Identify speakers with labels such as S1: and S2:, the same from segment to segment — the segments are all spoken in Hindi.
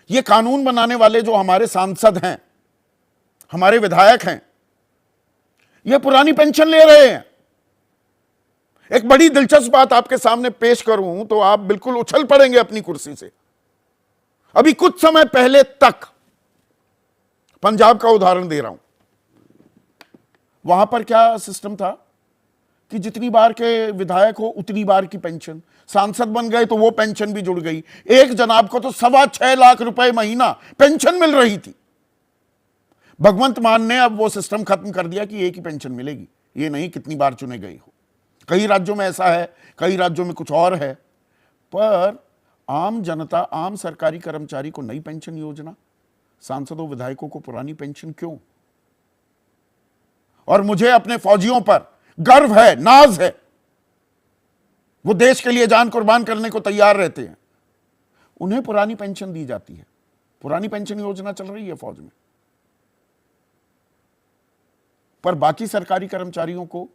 S1: ये कानून बनाने वाले जो हमारे सांसद हैं, हमारे विधायक हैं, ये पुरानी पेंशन ले रहे हैं। एक बड़ी दिलचस्प बात आपके सामने पेश करूं तो आप बिल्कुल उछल पड़ेंगे अपनी कुर्सी से। अभी कुछ समय पहले तक, पंजाब का उदाहरण दे रहा हूं, वहां पर क्या सिस्टम था कि जितनी बार के विधायक हो उतनी बार की पेंशन, सांसद बन गए तो वो पेंशन भी जुड़ गई। एक जनाब को तो 6.25 लाख रुपए महीना पेंशन मिल रही थी। भगवंत मान ने अब वो सिस्टम खत्म कर दिया कि एक ही पेंशन मिलेगी, ये नहीं कितनी बार चुने गई हो। कई राज्यों में ऐसा है, कई राज्यों में कुछ और है। पर आम जनता, आम सरकारी कर्मचारी को नई पेंशन योजना, सांसदों विधायकों को पुरानी पेंशन क्यों? और मुझे अपने फौजियों पर गर्व है, नाज है, वो देश के लिए जान कुर्बान करने को तैयार रहते हैं। उन्हें पुरानी पेंशन दी जाती है, पुरानी पेंशन योजना चल रही है फौज में, पर बाकी सरकारी कर्मचारियों को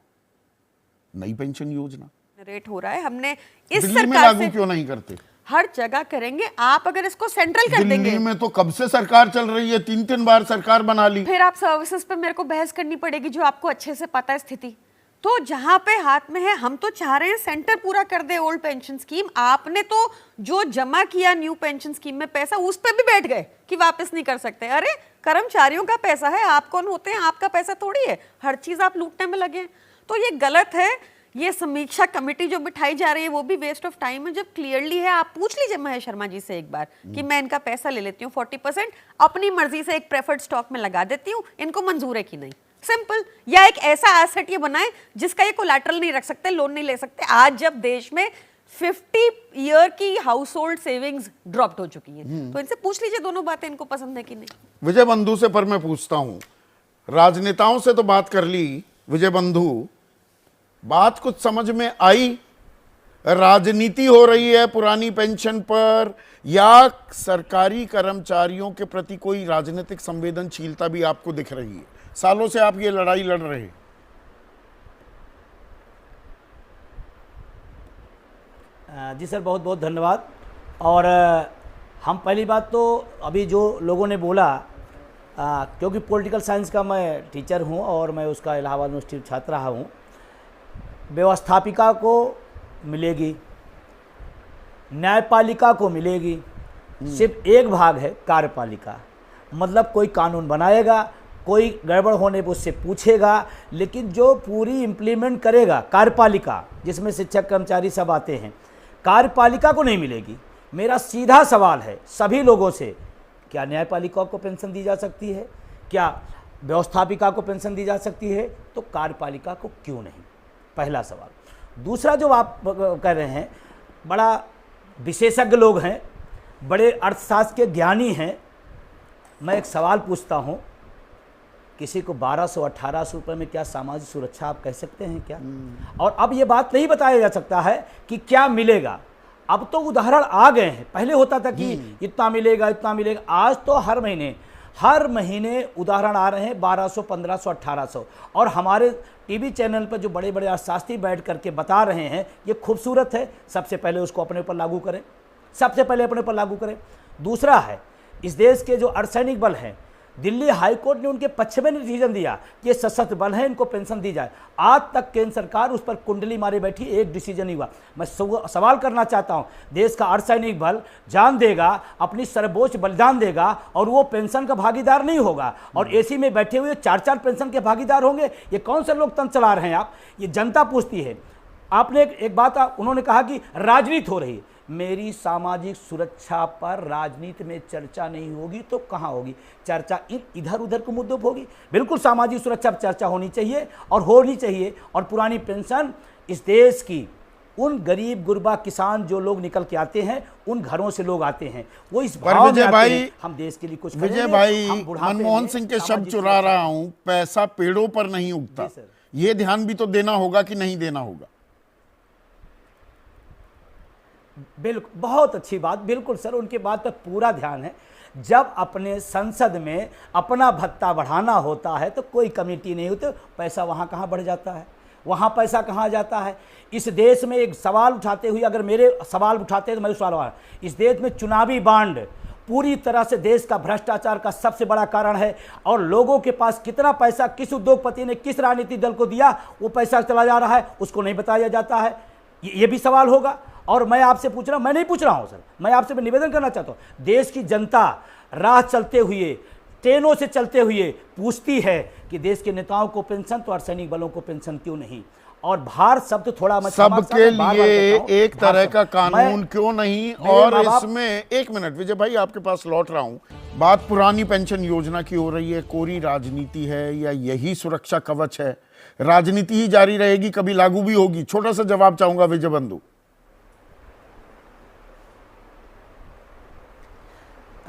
S1: नई पेंशन योजना
S2: रेट हो रहा है। हमने इस
S1: दिल्ली में
S2: सरकार
S1: लागू
S2: से
S1: क्यों नहीं करते?
S2: हर जगह करेंगे। आप अगर इसको सेंट्रल कर देंगे,
S1: दिल्ली में तो कब से सरकार चल रही है, 3-3 बार सरकार बना ली।
S2: फिर आप सर्विसेज पे मेरे को बहस करनी पड़ेगी, जो आपको अच्छे से पता है स्थिति। तो जहां पे हाथ में है, हम तो चाह रहे हैं सेंटर पूरा कर दे ओल्ड पेंशन स्कीम। आपने तो जो जमा किया न्यू पेंशन स्कीम में पैसा, उस पे भी बैठ गए कि वापस नहीं कर सकते। अरे कर्मचारियों का पैसा है, आप कौन होते हैं? आपका पैसा थोड़ी है, हर चीज आप लूटने में लगे। तो ये गलत है। ये समीक्षा कमेटी जो बिठाई जा रही है वो भी वेस्ट ऑफ टाइम है। जब क्लियरली है, आप पूछ लीजिए महेश शर्मा जी से एक बार कि मैं इनका पैसा ले लेती हूँ 40%, अपनी मर्जी से एक प्रेफर्ड स्टॉक में लगा देती हूँ, इनको मंजूर है कि नहीं, सिंपल। या एक ऐसा एसेट ये बनाए जिसका ये कोलैटरल नहीं रख सकते, लोन नहीं ले सकते। आज जब देश में 50 ईयर की हाउस होल्ड सेविंग्स ड्रॉप्ड हो चुकी है, तो इनसे पूछ लीजिए दोनों बातें इनको पसंद है कि नहीं।
S1: विजय बंधु से पर मैं पूछता हूं, राजनेताओं से तो बात कर ली, विजय बंधु बात कुछ समझ में आई? राजनीति हो रही है पुरानी पेंशन पर, या सरकारी कर्मचारियों के प्रति कोई राजनीतिक संवेदनशीलता भी आपको दिख रही है? सालों से आप ये लड़ाई लड़ रहे हैं।
S3: जी सर, बहुत बहुत धन्यवाद। और हम पहली बात तो अभी जो लोगों ने बोला, क्योंकि पॉलिटिकल साइंस का मैं टीचर हूं और मैं उसका इलाहाबाद यूनिवर्सिटी छात्र रहा हूं, व्यवस्थापिका को मिलेगी, न्यायपालिका को मिलेगी, सिर्फ एक भाग है कार्यपालिका। मतलब कोई कानून बनाएगा, कोई गड़बड़ होने पर उससे पूछेगा, लेकिन जो पूरी इम्प्लीमेंट करेगा कार्यपालिका, जिसमें शिक्षक कर्मचारी सब आते हैं, कार्यपालिका को नहीं मिलेगी। मेरा सीधा सवाल है सभी लोगों से, क्या न्यायपालिका को पेंशन दी जा सकती है? क्या व्यवस्थापिका को पेंशन दी जा सकती है? तो कार्यपालिका को क्यों नहीं? पहला सवाल। दूसरा, जो आप कह रहे हैं, बड़ा विशेषज्ञ लोग हैं, बड़े अर्थशास्त्र के ज्ञानी हैं। मैं एक सवाल पूछता हूं, किसी को 1200-1800 रुपये में क्या सामाजिक सुरक्षा आप कह सकते हैं क्या? और अब ये बात नहीं बताया जा सकता है कि क्या मिलेगा। अब तो उदाहरण आ गए हैं। पहले होता था कि इतना मिलेगा, इतना मिलेगा। आज तो हर महीने उदाहरण आ रहे हैं, 1200, 1500, 1800। और हमारे टीवी चैनल पर जो बड़े बड़े अर्थशास्त्री बैठ करके बता रहे हैं, ये खूबसूरत है। सबसे पहले उसको अपने ऊपर लागू करें, सबसे पहले अपने ऊपर लागू करें। दूसरा है, इस देश के जो अर्धसैनिक बल हैं, दिल्ली हाईकोर्ट ने उनके पक्ष में डिसीजन दिया कि ये सशस्त्र बल है, इनको पेंशन दी जाए। आज तक केंद्र सरकार उस पर कुंडली मारे बैठी, एक डिसीजन नहीं हुआ। मैं सवाल करना चाहता हूं, देश का अर्धसैनिक बल जान देगा, अपनी सर्वोच्च बलिदान देगा, और वो पेंशन का भागीदार नहीं होगा, और एसी में बैठे हुए 4-4 पेंशन के भागीदार होंगे। ये कौन से लोकतंत्र चला रहे हैं आप? ये जनता पूछती है। आपने एक बात उन्होंने कहा कि राजनीति हो रही है। मेरी सामाजिक सुरक्षा पर राजनीति में चर्चा नहीं होगी तो कहाँ होगी? चर्चा इधर उधर के मुद्दों पर होगी। बिल्कुल सामाजिक सुरक्षा पर चर्चा होनी चाहिए, और होनी चाहिए। और पुरानी पेंशन इस देश की उन गरीब गुरबा किसान जो लोग निकल के आते हैं, उन घरों से लोग आते हैं, वो इस भाव में आते हैं, हम देश के लिए कुछ करेंगे।
S1: विजय भाई, मनमोहन सिंह के शब्द चुरा रहा हूं, पैसा पेड़ों पर नहीं उगता। ये ध्यान भी तो देना होगा कि नहीं देना होगा?
S3: बिल्कुल, बहुत अच्छी बात। बिल्कुल सर, उनकी बात पर पूरा ध्यान है। जब अपने संसद में अपना भत्ता बढ़ाना होता है तो कोई कमेटी नहीं होती, पैसा वहाँ कहाँ बढ़ जाता है, वहाँ पैसा कहाँ जाता है? इस देश में एक सवाल उठाते हुए, अगर मेरे सवाल उठाते हैं तो मैं सवाल, इस देश में चुनावी बांड पूरी तरह से देश का भ्रष्टाचार का सबसे बड़ा कारण है। और लोगों के पास कितना पैसा किस उद्योगपति ने किस राजनीतिक दल को दिया, वो पैसा चला जा रहा है, उसको नहीं बताया जाता है। ये भी सवाल होगा। और मैं आपसे पूछ रहा हूं, मैं नहीं पूछ रहा हूं सर, मैं आपसे निवेदन करना चाहता हूं, देश की जनता राह चलते हुए, ट्रेनों से चलते हुए पूछती है कि देश के नेताओं को पेंशन तो अर्धसैनिक बलों को पेंशन क्यों नहीं। और भार शब्द थोड़ा मैं
S1: सबके लिए एक तरह का कानून क्यों नहीं। और इसमें एक मिनट विजय भाई, आपके पास लौट रहा हूं। बात पुरानी पेंशन योजना की हो रही है, कोरी राजनीति है या यही सुरक्षा कवच है? राजनीति ही जारी रहेगी, कभी लागू भी होगी? छोटा सा जवाब चाहूंगा विजय बंधु।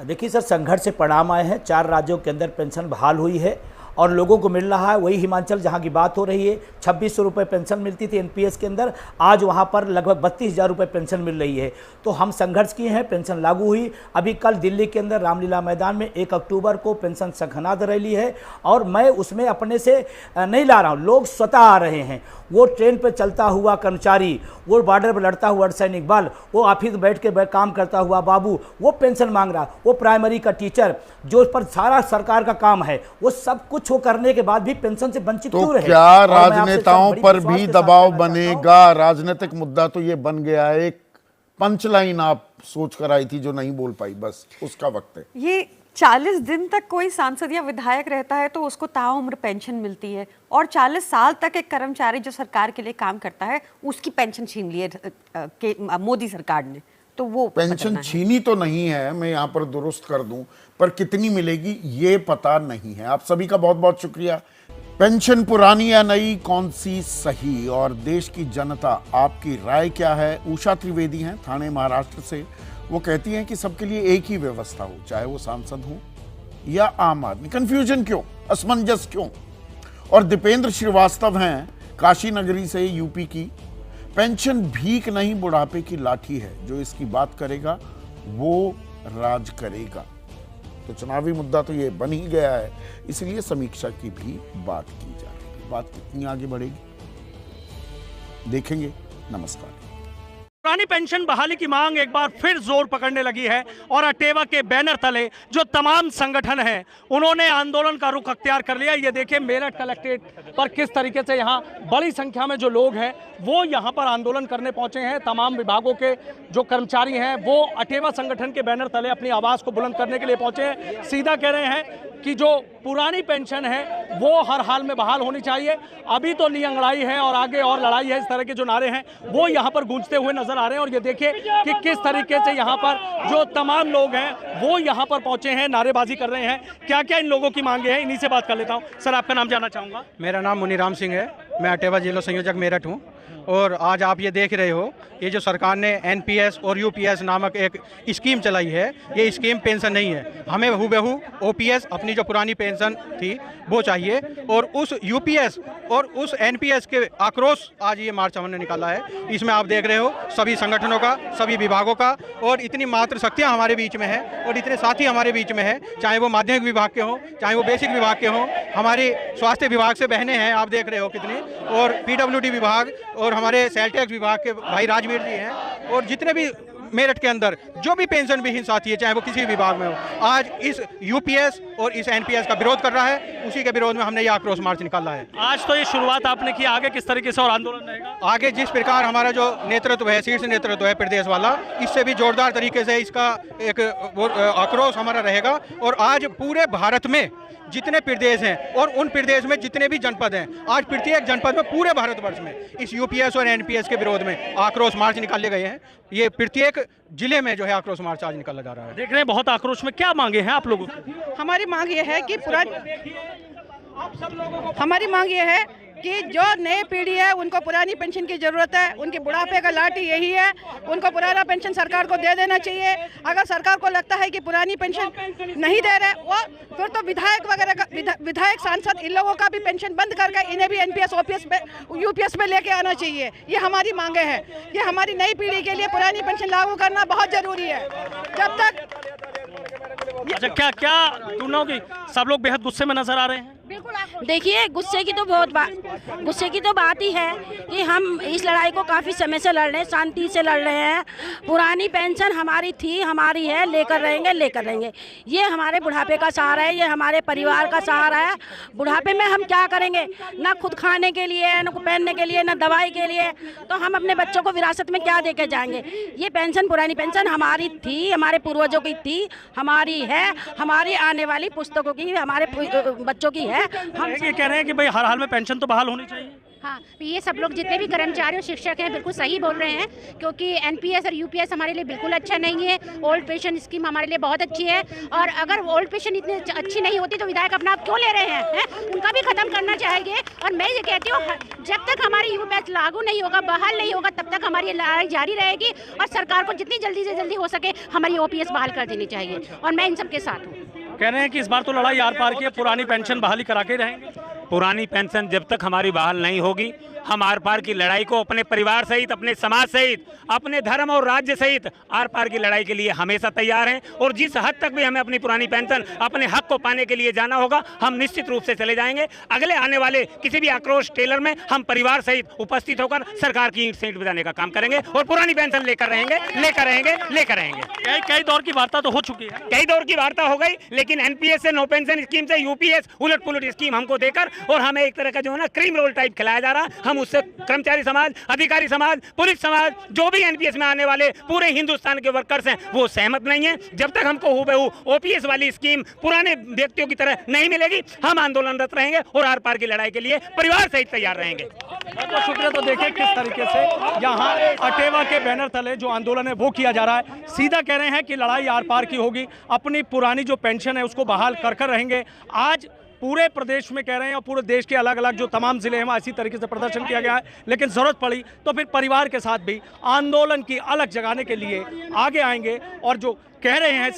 S3: देखिए सर, संघर्ष से परिणाम आए हैं। 4 राज्यों के अंदर पेंशन बहाल हुई है और लोगों को मिल रहा है। वही हिमाचल जहां की बात हो रही है, 2600 रुपये पेंशन मिलती थी एनपीएस के अंदर, आज वहां पर लगभग 32,000 रुपये पेंशन मिल रही है। तो हम संघर्ष किए हैं, पेंशन लागू हुई। अभी कल दिल्ली के अंदर रामलीला मैदान में 1 अक्टूबर को पेंशन संघनाद रैली है और मैं उसमें अपने से नहीं ला रहा हूँ, लोग स्वतः आ रहे हैं। वो ट्रेन पर चलता हुआ कर्मचारी, वो बॉर्डर पर लड़ता हुआ अर्धसैनिक बल, वो ऑफिस बैठ के काम करता हुआ बाबू, वो पेंशन मांग रहा, वो प्राइमरी का टीचर जो पर सारा सरकार का काम है, वो सब कुछ वो करने के बाद भी पेंशन से वंचित क्यों रहे?
S1: क्या राजनेताओं पर भी दबाव बनेगा? राजनीतिक मुद्दा तो ये बन गया है। एक पंचलाइन आप सोच कर आई थी जो नहीं बोल पाई, बस उसका वक्त है।
S2: ये 40 दिन तक कोई सांसद या विधायक रहता है तो उसको ताउम्र पेंशन मिलती है, और 40 साल तक एक कर्मचारी जो सरकार के लिए काम करता है उसकी पेंशन छीन ली है मोदी सरकार ने। तो वो
S1: पेंशन छीनी तो नहीं है, मैं यहाँ पर दुरुस्त कर दूं, पर कितनी मिलेगी ये पता नहीं है। आप सभी का बहुत बहुत शुक्रिया। पेंशन पुरानी या नई, कौन सी सही, और देश की जनता आपकी राय क्या है? उषा त्रिवेदी हैं ठाणे महाराष्ट्र से। वो कहती हैं कि सबके लिए एक ही व्यवस्था हो, चाहे वो सांसद हो या आम आदमी। कंफ्यूजन क्यों, असमंजस क्यों? और दीपेंद्र श्रीवास्तव हैं काशी नगरी से, यूपी की। पेंशन भीख नहीं बुढ़ापे की लाठी है, जो इसकी बात करेगा वो राज करेगा। तो चुनावी मुद्दा तो ये बन ही गया है, इसलिए समीक्षा की भी बात की जा रही है। बात कितनी आगे बढ़ेगी देखेंगे। नमस्कार।
S4: पुरानी पेंशन बहाली की मांग एक बार फिर जोर पकड़ने लगी है और अटेवा के बैनर तले जो तमाम संगठन हैं उन्होंने आंदोलन का रुख अख्तियार कर लिया। ये देखिए मेरठ कलेक्ट्रेट पर किस तरीके से यहाँ बड़ी संख्या में जो लोग हैं वो यहाँ पर आंदोलन करने पहुंचे हैं। तमाम विभागों के जो कर्मचारी हैं वो अटेवा संगठन के बैनर तले अपनी आवाज़ को बुलंद करने के लिए पहुंचे हैं। सीधा कह रहे हैं कि जो पुरानी पेंशन है वो हर हाल में बहाल होनी चाहिए। अभी तो नियंगड़ाई है और आगे और लड़ाई है, इस तरह के जो नारे हैं वो यहाँ पर गूंजते हुए नजर आ रहे हैं। और ये देखिए कि किस तरीके से यहाँ पर जो तमाम लोग हैं वो यहाँ पर पहुंचे हैं, नारेबाजी कर रहे हैं। क्या क्या इन लोगों की मांगे हैं, इन्हीं से बात कर लेता हूँ। सर, आपका नाम जानना चाहूँगा।
S5: मेरा नाम मुनीराम सिंह है, मैं अटेवा जिला संयोजक मेरठ हूँ। और आज आप ये देख रहे हो, ये जो सरकार ने एनपीएस और यूपीएस नामक एक स्कीम चलाई है, ये स्कीम पेंशन नहीं है। हमें हूबहू ओपीएस, अपनी जो पुरानी पेंशन थी वो चाहिए। और उस यूपीएस और उस एनपीएस के आक्रोश आज ये मार्च हमने निकाला है। इसमें आप देख रहे हो सभी संगठनों का, सभी विभागों का, और इतनी मात्र शक्तियाँ हमारे बीच में है और इतने साथी हमारे बीच में है, चाहे वो माध्यमिक विभाग के हों, चाहे वो बेसिक विभाग के हों, हमारी स्वास्थ्य विभाग से बहनें हैं, आप देख रहे हो कितनी, और पीडब्ल्यूडी विभाग और हमारे सेल टैक्स विभाग के भाई राजवीर जी हैं, और जितने भी मेरठ के अंदर जो भी पेंशन विहीन साथी है, चाहे वो किसी भी विभाग में हो, आज इस यूपीएस और इस एनपीएस का विरोध कर रहा है। उसी के विरोध में हमने ये आक्रोश मार्च निकाला है।
S4: आज तो ये शुरुआत आपने की, आगे किस तरीके से और आंदोलन रहेगा?
S5: आगे जिस प्रकार हमारा जो नेतृत्व है, शीर्ष नेतृत्व है प्रदेश वाला, इससे भी जोरदार तरीके से इसका एक आक्रोश हमारा रहेगा। और आज पूरे भारत में जितने प्रदेश हैं और उन प्रदेश में जितने भी जनपद हैं, आज प्रत्येक जनपद में पूरे भारतवर्ष में इस यूपीएस और एनपीएस के विरोध में आक्रोश मार्च निकाले गए हैं। ये प्रत्येक जिले में जो है आक्रोश मार्च आज निकाला जा रहा है।
S4: देख रहे हैं बहुत आक्रोश में। क्या मांगे हैं आप लोगों की?
S6: हमारी मांग ये है कि हमारी मांग ये है कि जो नई पीढ़ी है उनको पुरानी पेंशन की ज़रूरत है। उनके बुढ़ापे का लाठी यही है, उनको पुराना पेंशन सरकार को दे देना चाहिए। अगर सरकार को लगता है कि पुरानी पेंशन नहीं दे रहे वो, फिर तो विधायक वगैरह का, विधायक सांसद इन लोगों का भी पेंशन बंद करके इन्हें भी एनपीएस ओपीएस पे यूपीएस में लेके आना चाहिए। ये हमारी मांगे हैं। ये हमारी नई पीढ़ी के लिए पुरानी पेंशन लागू करना बहुत ज़रूरी है। जब तक
S4: अच्छा, क्या क्या दोनों की सब लोग बेहद गुस्से में नजर आ रहे हैं?
S7: देखिए, गुस्से की तो बात ही है कि हम इस लड़ाई को काफ़ी समय से लड़ रहे हैं, शांति से लड़ रहे हैं। पुरानी पेंशन हमारी थी, हमारी है, लेकर रहेंगे। ये हमारे बुढ़ापे का सहारा है, ये हमारे परिवार का सहारा है। बुढ़ापे में हम क्या करेंगे? ना खुद खाने के लिए, ना पहनने के लिए, ना दवाई के लिए, तो हम अपने बच्चों को विरासत में क्या देके जाएंगे? ये पेंशन, पुरानी पेंशन हमारी थी, हमारे पूर्वजों की थी, हमारी है, हमारी आने वाली पुस्तकों की, हमारे बच्चों की है। हम
S4: ये कह रहे हैं कि भाई हर हाल में पेंशन तो बहाल होनी चाहिए।
S8: हाँ, ये सब लोग जितने भी कर्मचारी और शिक्षक हैं बिल्कुल सही बोल रहे हैं, क्योंकि एनपीएस और यूपीएस हमारे लिए बिल्कुल अच्छा नहीं है। ओल्ड पेंशन स्कीम हमारे लिए बहुत अच्छी है, और अगर ओल्ड पेंशन इतनी अच्छी नहीं होती तो विधायक अपना आप क्यों ले रहे हैं? उनका भी खत्म करना चाहिए। और मैं ये कहती हूँ, जब तक हमारी यूपीएस लागू नहीं होगा, बहाल नहीं होगा, तब तक हमारी लड़ाई जारी रहेगी, और सरकार को जितनी जल्दी से जल्दी हो सके हमारी ओपीएस बहाल कर देनी चाहिए, और मैं इन सब के साथ हूँ।
S4: कह रहे हैं कि इस बार तो लड़ाई आर पार की है, पुरानी पेंशन बहाली करा के रहेंगे।
S9: पुरानी पेंशन जब तक हमारी बहाल नहीं होगी, हम आर पार की लड़ाई को अपने परिवार सहित, अपने समाज सहित, अपने धर्म और राज्य सहित आर पार की लड़ाई के लिए हमेशा तैयार हैं। और जिस हद तक भी हमें अपनी पुरानी पेंशन, अपने हक को पाने के लिए जाना होगा, हम निश्चित रूप से चले जाएंगे। अगले आने वाले किसी भी आक्रोश टेलर में हम परिवार सहित उपस्थित होकर सरकार की ईंट से ईंट बजाने का काम करेंगे, और पुरानी पेंशन लेकर रहेंगे।
S4: कई दौर की वार्ता तो हो चुकी है,
S9: कई दौर की वार्ता हो गई, लेकिन एनपीएस से, नो पेंशन स्कीम से, यूपीएस उलट पुलट स्कीम हमको देकर, और हमें एक तरह का जो है ना क्रीम रोल टाइप खिलाया जा रहा, हम उससे कर्मचारी समाज, अधिकारी समाज, पुलिस समाज, जो भी एनपीएस में आने वाले पूरे हिंदुस्तान के वर्कर्स हैं, वो सहमत नहीं है। जब तक हमको हुबहू ओपीएस वाली स्कीम पुराने व्यक्तियों की तरह नहीं मिलेगी, हम आंदोलनरत रहेंगे और आर पार की लड़ाई के लिए परिवार सहित तैयार रहेंगे।
S4: बहुत शुक्रिया। तो देखिए किस तरीके से यहाँ अटेवा के बैनर तले जो आंदोलन है वो किया जा रहा है। सीधा कह रहे हैं कि लड़ाई आर पार की होगी, अपनी पुरानी जो पेंशन है उसको बहाल कर रहेंगे। आज पूरे प्रदेश में कह रहे हैं और पूरे देश के अलग अलग जो तमाम जिले हैं वहाँ इसी तरीके से प्रदर्शन किया गया है, लेकिन ज़रूरत पड़ी तो फिर परिवार के साथ भी आंदोलन की अलग जगाने के लिए आगे आएंगे। और जो कह रहे हैं